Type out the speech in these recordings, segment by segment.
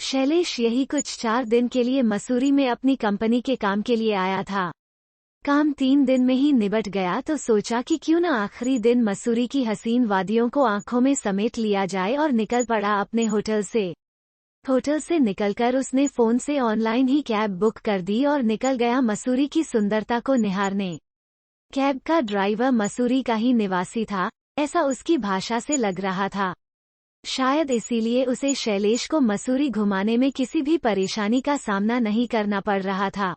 शैलेश यही कुछ 4 दिन के लिए मसूरी में अपनी कंपनी के काम के लिए आया था। काम 3 दिन में ही निबट गया तो सोचा कि क्यों न आखिरी दिन मसूरी की हसीन वादियों को आंखों में समेट लिया जाए और निकल पड़ा अपने होटल से। होटल से निकलकर उसने फोन से ऑनलाइन ही कैब बुक कर दी और निकल गया मसूरी की सुंदरता को निहारने। कैब का ड्राइवर मसूरी का ही निवासी था, ऐसा उसकी भाषा से लग रहा था। शायद इसीलिए उसे शैलेश को मसूरी घुमाने में किसी भी परेशानी का सामना नहीं करना पड़ रहा था।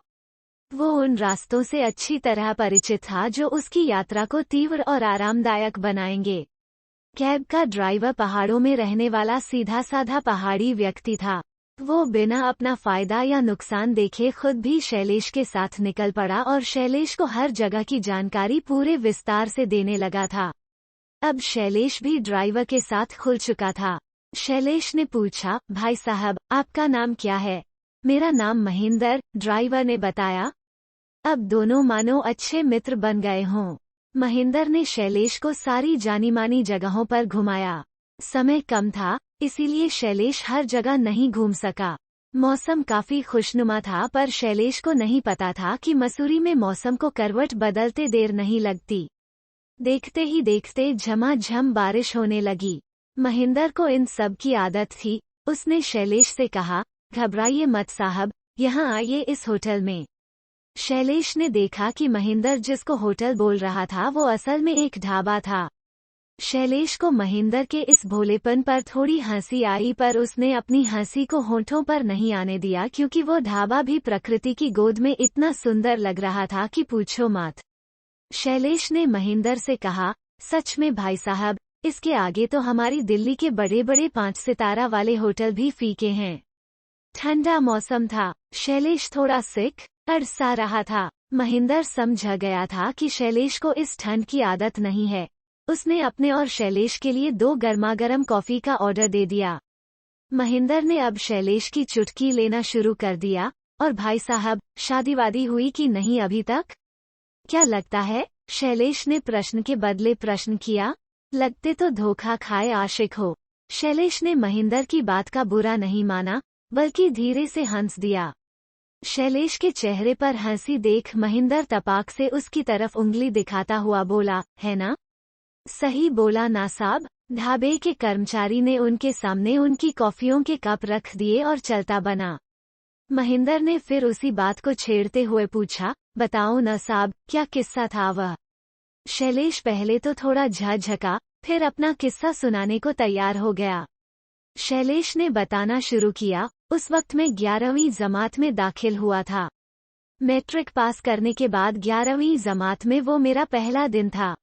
वो उन रास्तों से अच्छी तरह परिचित था जो उसकी यात्रा को तीव्र और आरामदायक बनाएंगे। कैब का ड्राइवर पहाड़ों में रहने वाला सीधा साधा पहाड़ी व्यक्ति था। वो बिना अपना फायदा या नुकसान देखे खुद भी शैलेश के साथ निकल पड़ा और शैलेश को हर जगह की जानकारी पूरे विस्तार से देने लगा था। अब शैलेश भी ड्राइवर के साथ खुल चुका था। शैलेश ने पूछा, भाई साहब, आपका नाम क्या है? मेरा नाम महेंद्र, ड्राइवर ने बताया। अब दोनों मानो अच्छे मित्र बन गए हों। महेंद्र ने शैलेश को सारी जानी मानी जगहों पर घुमाया। समय कम था, इसीलिए शैलेश हर जगह नहीं घूम सका। मौसम काफी खुशनुमा था, पर शैलेश को नहीं पता था कि मसूरी में मौसम को करवट बदलते देर नहीं लगती। देखते ही देखते झमाझम बारिश होने लगी। महेंद्र को इन सब की आदत थी। उसने शैलेश से कहा, घबराइए मत साहब, यहाँ आइए इस होटल में। शैलेश ने देखा कि महेंद्र जिसको होटल बोल रहा था वो असल में एक ढाबा था। शैलेश को महेंद्र के इस भोलेपन पर थोड़ी हंसी आई, पर उसने अपनी हंसी को होठों पर नहीं आने दिया क्योंकि वो ढाबा भी प्रकृति की गोद में इतना सुंदर लग रहा था कि पूछो मत। शैलेश ने महेंद्र से कहा, सच में भाई साहब, इसके आगे तो हमारी दिल्ली के बड़े बड़े 5 सितारा वाले होटल भी फीके हैं। ठंडा मौसम था। शैलेश थोड़ा सिक सा रहा था। महेंद्र समझ गया था कि शैलेश को इस ठंड की आदत नहीं है। उसने अपने और शैलेश के लिए 2 गर्मागर्म कॉफी का ऑर्डर दे दिया। महेंद्र ने अब शैलेश की चुटकी लेना शुरू कर दिया, और भाई साहब, शादी वादी हुई कि नहीं अभी तक? क्या लगता है? शैलेश ने प्रश्न के बदले प्रश्न किया। लगते तो धोखा खाए आशिक हो। शैलेश ने महेंद्र की बात का बुरा नहीं माना, बल्कि धीरे से हंस दिया। शैलेश के चेहरे पर हंसी देख महेंद्र तपाक से उसकी तरफ उंगली दिखाता हुआ बोला, है ना? सही बोला ना साहब। ढाबे के कर्मचारी ने उनके सामने उनकी कॉफियों के कप रख दिए और चलता बना। महेंद्र ने फिर उसी बात को छेड़ते हुए पूछा, बताओ न साहब, क्या किस्सा था वह? शैलेश पहले तो थोड़ा झकझका, फिर अपना किस्सा सुनाने को तैयार हो गया। शैलेश ने बताना शुरू किया, उस वक्त मैं 11वीं जमात में दाखिल हुआ था। मैट्रिक पास करने के बाद 11वीं जमात में वो मेरा पहला दिन था।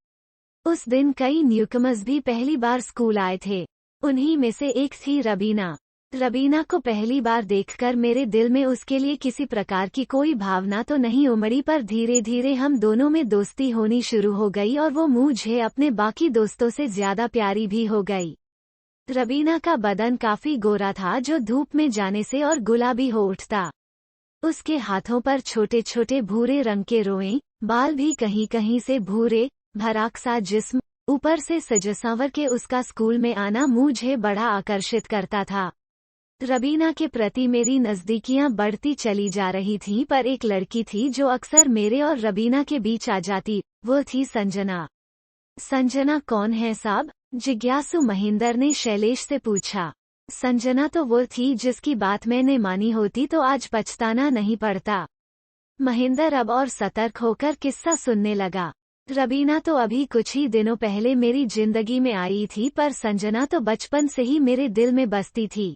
उस दिन कई न्यूकमर्स भी पहली बार स्कूल आए थे। उन्हीं में से एक थी रबीना। रबीना को पहली बार देखकर मेरे दिल में उसके लिए किसी प्रकार की कोई भावना तो नहीं उमड़ी, पर धीरे धीरे हम दोनों में दोस्ती होनी शुरू हो गई और वो मुझे अपने बाकी दोस्तों से ज्यादा प्यारी भी हो गई। रबीना का बदन काफी गोरा था जो धूप में जाने से और गुलाबी हो उठता। उसके हाथों पर छोटे छोटे भूरे रंग के रोएं, बाल भी कहीं कहीं से भूरे, भराक सा जिस्म, ऊपर से सजसावर के उसका स्कूल में आना मुझे बड़ा आकर्षित करता था। रबीना के प्रति मेरी नजदीकियां बढ़ती चली जा रही थीं, पर एक लड़की थी जो अक्सर मेरे और रबीना के बीच आ जाती, वो थी संजना। संजना कौन है साहब? जिज्ञासु महेंद्र ने शैलेश से पूछा। संजना तो वो थी जिसकी बात मैंने मानी होती तो आज पछताना नहीं पड़ता। महेंद्र अब और सतर्क होकर किस्सा सुनने लगा। रबीना तो अभी कुछ ही दिनों पहले मेरी जिंदगी में आई थी, पर संजना तो बचपन से ही मेरे दिल में बसती थी।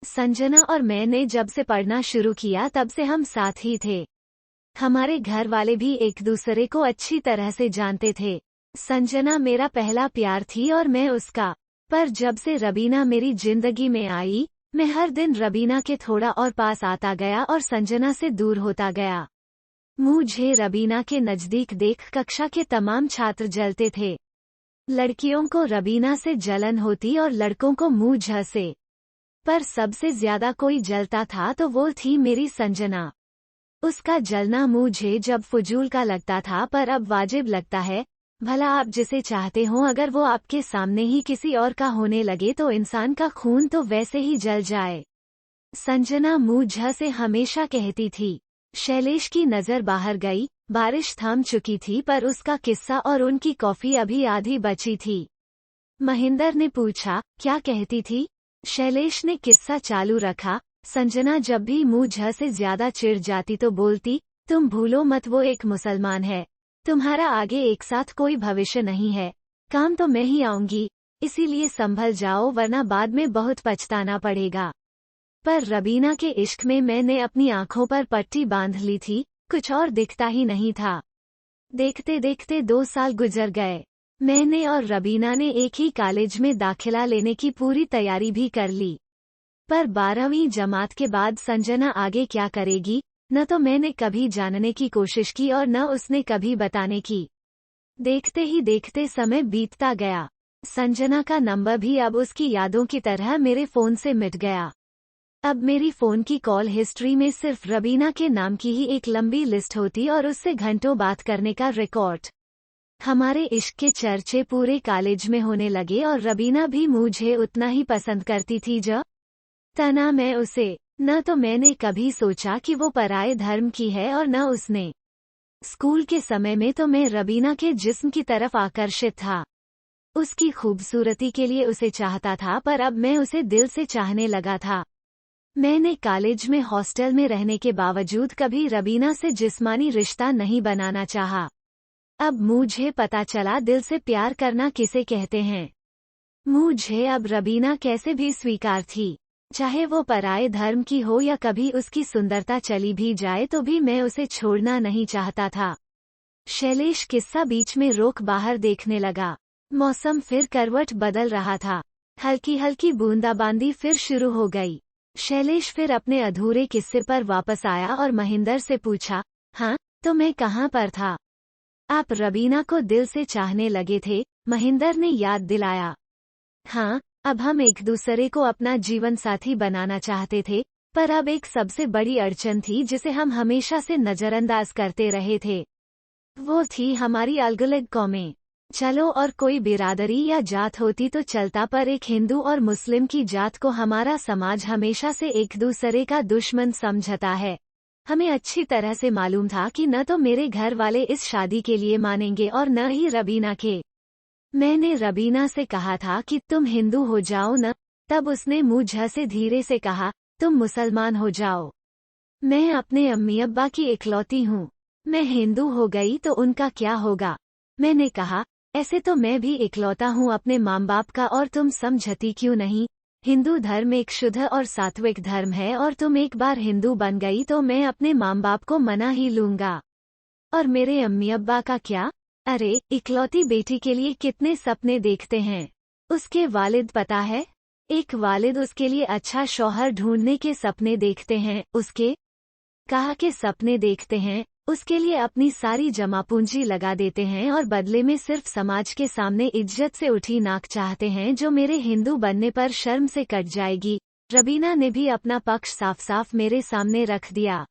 संजना और मैंने जब से पढ़ना शुरू किया तब से हम साथ ही थे। हमारे घर वाले भी एक दूसरे को अच्छी तरह से जानते थे। संजना मेरा पहला प्यार थी और मैं उसका। पर जब से रबीना मेरी जिंदगी में आई, मैं हर दिन रबीना के थोड़ा और पास आता गया और संजना से दूर होता गया। मुझे रबीना के नजदीक देख कक्षा के तमाम छात्र जलते थे। लड़कियों को रबीना से जलन होती और लड़कों को मुझ से। पर सबसे ज्यादा कोई जलता था तो वो थी मेरी संजना। उसका जलना मुझे जब फजूल का लगता था, पर अब वाजिब लगता है। भला आप जिसे चाहते हो अगर वो आपके सामने ही किसी और का होने लगे तो इंसान का खून तो वैसे ही जल जाए। संजना मुझ से हमेशा कहती थी। शैलेश की नजर बाहर गई। बारिश थम चुकी थी पर उसका किस्सा और उनकी कॉफी अभी आधी बची थी। महेंद्र ने पूछा, क्या कहती थी? शैलेश ने किस्सा चालू रखा। संजना जब भी मुझ से ज्यादा चिढ़ जाती तो बोलती, तुम भूलो मत वो एक मुसलमान है। तुम्हारा आगे एक साथ कोई भविष्य नहीं है। काम तो मैं ही आऊंगी, इसीलिए संभल जाओ वरना बाद में बहुत पछताना पड़ेगा। पर रबीना के इश्क में मैंने अपनी आंखों पर पट्टी बांध ली थी, कुछ और दिखता ही नहीं था। देखते देखते 2 साल गुजर गए। मैंने और रबीना ने एक ही कॉलेज में दाखिला लेने की पूरी तैयारी भी कर ली। पर 12वीं जमात के बाद संजना आगे क्या करेगी, न तो मैंने कभी जानने की कोशिश की और न उसने कभी बताने की। देखते ही देखते समय बीतता गया। संजना का नंबर भी अब उसकी यादों की तरह मेरे फोन से मिट गया। अब मेरी फोन की कॉल हिस्ट्री में सिर्फ रबीना के नाम की ही एक लंबी लिस्ट होती और उससे घंटों बात करने का रिकॉर्ड। हमारे इश्क के चर्चे पूरे कॉलेज में होने लगे और रबीना भी मुझे उतना ही पसंद करती थी जो तना मैं उसे। न तो मैंने कभी सोचा कि वो पराये धर्म की है और न उसने। स्कूल के समय में तो मैं रबीना के जिस्म की तरफ आकर्षित था। उसकी खूबसूरती के लिए उसे चाहता था पर अब मैं उसे दिल से चाहने लगा था। मैंने कॉलेज में हॉस्टल में रहने के बावजूद कभी रबीना से जिस्मानी रिश्ता नहीं बनाना चाहा। अब मुझे पता चला दिल से प्यार करना किसे कहते हैं। मुझे अब रबीना कैसे भी स्वीकार थी, चाहे वो पराये धर्म की हो या कभी उसकी सुंदरता चली भी जाए तो भी मैं उसे छोड़ना नहीं चाहता था। शैलेश किस्सा बीच में रोक बाहर देखने लगा। मौसम फिर करवट बदल रहा था। हल्की हल्की बूंदाबांदी फिर शुरू हो गई। शैलेश फिर अपने अधूरे किस्से पर वापस आया और महेंद्र से पूछा, हाँ, तो मैं कहाँ पर था? आप रबीना को दिल से चाहने लगे थे, महेंद्र ने याद दिलाया। हाँ, अब हम एक दूसरे को अपना जीवन साथी बनाना चाहते थे, पर अब एक सबसे बड़ी अड़चन थी जिसे हम हमेशा से नजरअंदाज करते रहे थे। वो थी हमारी अलग-अलग कौमें। चलो और कोई बिरादरी या जात होती तो चलता, पर एक हिंदू और मुस्लिम की जात को हमारा समाज हमेशा से एक दूसरे का दुश्मन समझता है। हमें अच्छी तरह से मालूम था कि न तो मेरे घर वाले इस शादी के लिए मानेंगे और न ही रबीना के। मैंने रबीना से कहा था कि तुम हिंदू हो जाओ न, तब उसने मुझ से धीरे से कहा, तुम मुसलमान हो जाओ। मैं अपने अम्मी अब्बा की इकलौती हूँ। मैं हिंदू हो गई तो उनका क्या होगा? मैंने कहा, ऐसे तो मैं भी इकलौता हूँ अपने माँ बाप का, और तुम समझती क्यों नहीं? हिंदू धर्म एक शुद्ध और सात्विक धर्म है और तुम एक बार हिंदू बन गई तो मैं अपने माँ बाप को मना ही लूंगा। और मेरे अम्मी अब्बा का क्या? अरे, इकलौती बेटी के लिए कितने सपने देखते हैं। उसके वालिद पता है, एक वालिद उसके लिए अच्छा शौहर ढूंढने के सपने देखते हैं, उसके कहा के सपने देखते हैं, उसके लिए अपनी सारी जमा पूंजी लगा देते हैं और बदले में सिर्फ समाज के सामने इज्जत से उठी नाक चाहते हैं जो मेरे हिंदू बनने पर शर्म से कट जाएगी। रबीना ने भी अपना पक्ष साफ साफ मेरे सामने रख दिया।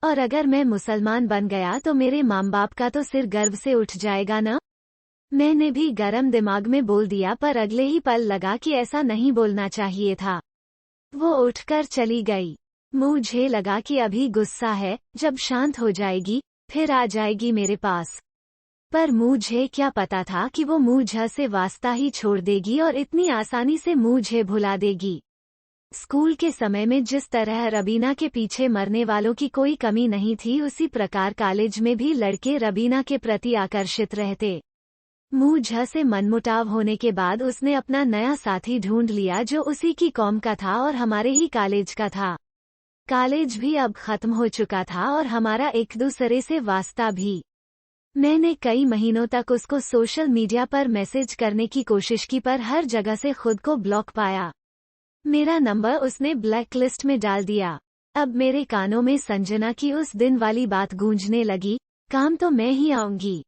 और अगर मैं मुसलमान बन गया तो मेरे माँ बाप का तो सिर गर्व से उठ जाएगा ना? मैंने भी गरम दिमाग में बोल दिया, पर अगले ही पल लगा कि ऐसा नहीं बोलना चाहिए था। वो उठकर चली गई। मुझे लगा कि अभी गुस्सा है, जब शांत हो जाएगी फिर आ जाएगी मेरे पास। पर मुझे क्या पता था कि वो मुझ से वास्ता ही छोड़ देगी और इतनी आसानी से मुझे भुला देगी। स्कूल के समय में जिस तरह रबीना के पीछे मरने वालों की कोई कमी नहीं थी, उसी प्रकार कॉलेज में भी लड़के रबीना के प्रति आकर्षित रहते। मुझ से मनमुटाव होने के बाद उसने अपना नया साथी ढूंढ लिया जो उसी की कौम का था और हमारे ही कॉलेज का था। कॉलेज भी अब खत्म हो चुका था और हमारा एक दूसरे से वास्ता भी। मैंने कई महीनों तक उसको सोशल मीडिया पर मैसेज करने की कोशिश की, पर हर जगह से खुद को ब्लॉक पाया। मेरा नंबर उसने ब्लैक लिस्ट में डाल दिया। अब मेरे कानों में संजना की उस दिन वाली बात गूंजने लगी, काम तो मैं ही आऊंगी।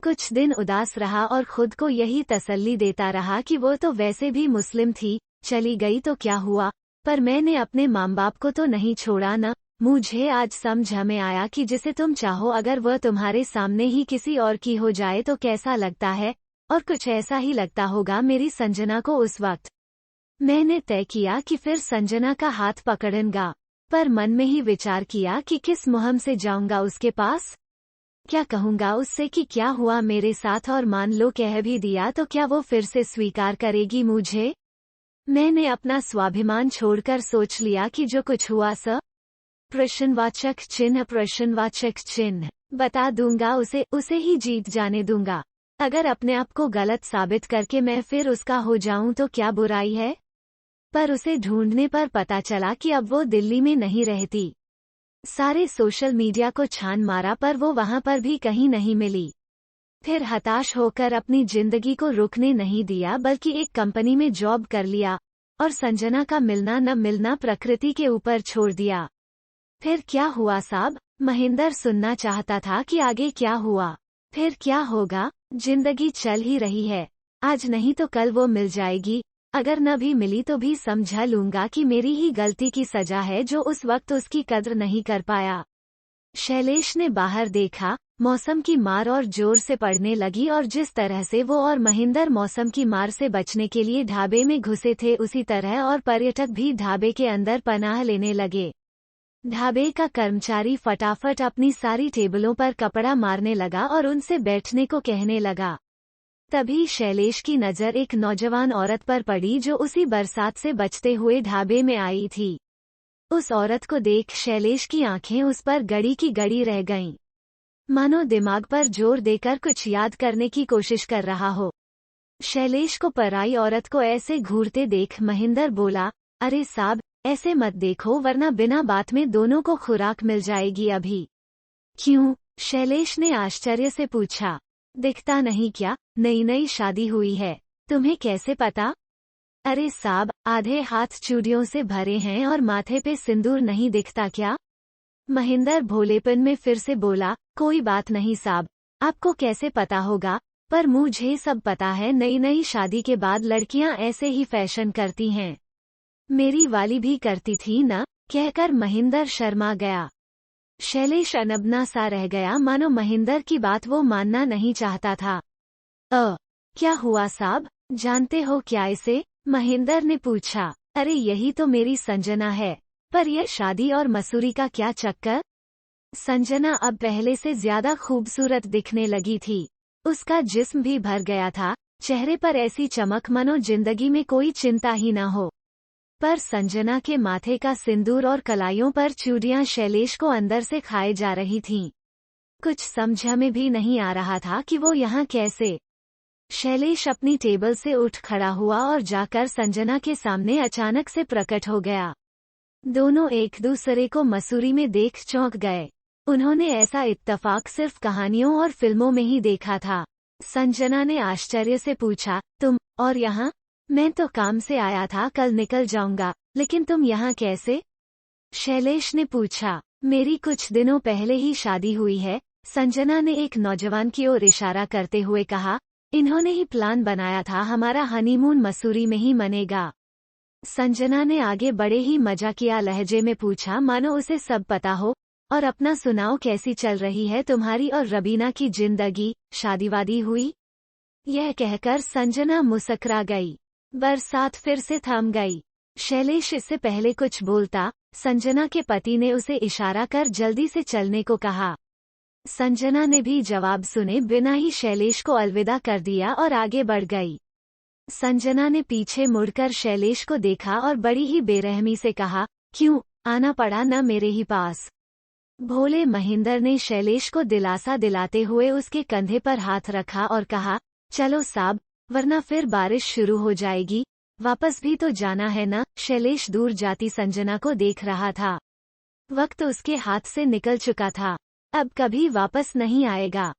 कुछ दिन उदास रहा और खुद को यही तसल्ली देता रहा कि वो तो वैसे भी मुस्लिम थी, चली गई तो क्या हुआ, पर मैंने अपने माँ बाप को तो नहीं छोड़ा न। मुझे आज समझ में आया कि जिसे तुम चाहो अगर वह तुम्हारे सामने ही किसी और की हो जाए तो कैसा लगता है, और कुछ ऐसा ही लगता होगा मेरी संजना को उस वक्त। मैंने तय किया कि फिर संजना का हाथ पकड़ूंगा, पर मन में ही विचार किया कि किस मुहम से जाऊंगा उसके पास। क्या कहूंगा उससे कि क्या हुआ मेरे साथ, और मान लो कह भी दिया तो क्या वो फिर से स्वीकार करेगी मुझे। मैंने अपना स्वाभिमान छोड़कर सोच लिया कि जो कुछ हुआ प्रश्नवाचक चिन्ह बता दूंगा उसे ही जीत जाने दूंगा। अगर अपने आप को गलत साबित करके मैं फिर उसका हो जाऊं तो क्या बुराई है। पर उसे ढूंढने पर पता चला कि अब वो दिल्ली में नहीं रहती। सारे सोशल मीडिया को छान मारा पर वो वहां पर भी कहीं नहीं मिली। फिर हताश होकर अपनी जिंदगी को रुकने नहीं दिया बल्कि एक कंपनी में जॉब कर लिया और संजना का मिलना न मिलना प्रकृति के ऊपर छोड़ दिया। फिर क्या हुआ साहब, महेंद्र सुनना चाहता था कि आगे क्या हुआ। फिर क्या होगा, जिंदगी चल ही रही है, आज नहीं तो कल वो मिल जाएगी। अगर न भी मिली तो भी समझा लूंगा कि मेरी ही गलती की सजा है जो उस वक्त उसकी कद्र नहीं कर पाया। शैलेश ने बाहर देखा, मौसम की मार और जोर से पड़ने लगी और जिस तरह से वो और महेंद्र मौसम की मार से बचने के लिए ढाबे में घुसे थे उसी तरह और पर्यटक भी ढाबे के अंदर पनाह लेने लगे। ढाबे का कर्मचारी फटाफट अपनी सारी टेबलों पर कपड़ा मारने लगा और उनसे बैठने को कहने लगा। तभी शैलेश की नज़र एक नौजवान औरत पर पड़ी जो उसी बरसात से बचते हुए ढाबे में आई थी। उस औरत को देख शैलेश की आंखें उस पर गड़ी की गड़ी रह गईं। मानो दिमाग पर जोर देकर कुछ याद करने की कोशिश कर रहा हो। शैलेश को पराई औरत को ऐसे घूरते देख महेंद्र बोला, अरे साहब, ऐसे मत देखो वरना बिना बात में दोनों को खुराक मिल जाएगी अभी। क्यों? शैलेश ने आश्चर्य से पूछा। दिखता नहीं क्या, नई नई शादी हुई है, तुम्हें कैसे पता? अरे साहब, आधे हाथ चूड़ियों से भरे हैं और माथे पे सिंदूर नहीं दिखता क्या? महेंद्र भोलेपन में फिर से बोला, कोई बात नहीं साहब, आपको कैसे पता होगा, पर मुझे सब पता है। नई नई शादी के बाद लड़कियां ऐसे ही फैशन करती हैं। मेरी वाली भी करती थी ना, कहकर महेंद्र शर्मा गया। शैलेश अनबना सा रह गया, मानो महेंद्र की बात वो मानना नहीं चाहता था। क्या हुआ साहब, जानते हो क्या इसे? महेंद्र ने पूछा। अरे यही तो मेरी संजना है, पर यह शादी और मसूरी का क्या चक्कर? संजना अब पहले से ज्यादा खूबसूरत दिखने लगी थी। उसका जिस्म भी भर गया था, चेहरे पर ऐसी चमक मानो जिंदगी में कोई चिंता ही न हो। पर संजना के माथे का सिंदूर और कलाइयों पर चूड़ियां शैलेश को अंदर से खाए जा रही थीं। कुछ समझ में भी नहीं आ रहा था कि वो यहाँ कैसे। शैलेश अपनी टेबल से उठ खड़ा हुआ और जाकर संजना के सामने अचानक से प्रकट हो गया। दोनों एक दूसरे को मसूरी में देख चौंक गए। उन्होंने ऐसा इत्तेफाक सिर्फ कहानियों और फिल्मों में ही देखा था। संजना ने आश्चर्य से पूछा, तुम और यहाँ? मैं तो काम से आया था, कल निकल जाऊंगा, लेकिन तुम यहाँ कैसे? शैलेश ने पूछा। मेरी कुछ दिनों पहले ही शादी हुई है, संजना ने एक नौजवान की ओर इशारा करते हुए कहा। इन्होंने ही प्लान बनाया था, हमारा हनीमून मसूरी में ही मनेगा। संजना ने आगे बड़े ही मजाकिया लहजे में पूछा, मानो उसे सब पता हो। और अपना सुनाओ, कैसी चल रही है तुम्हारी और रबीना की जिंदगी, शादीवादी हुई? यह कहकर संजना मुस्कुरा गई। बरसात फिर से थम गई। शैलेश इससे पहले कुछ बोलता, संजना के पति ने उसे इशारा कर जल्दी से चलने को कहा। संजना ने भी जवाब सुने बिना ही शैलेश को अलविदा कर दिया और आगे बढ़ गई। संजना ने पीछे मुड़कर शैलेश को देखा और बड़ी ही बेरहमी से कहा, क्यों आना पड़ा न मेरे ही पास? भोले महेंद्र ने शैलेश को दिलासा दिलाते हुए उसके कंधे पर हाथ रखा और कहा, चलो साहब, वरना फिर बारिश शुरू हो जाएगी, वापस भी तो जाना है ना। शैलेश दूर जाती संजना को देख रहा था। वक्त उसके हाथ से निकल चुका था, अब कभी वापस नहीं आएगा।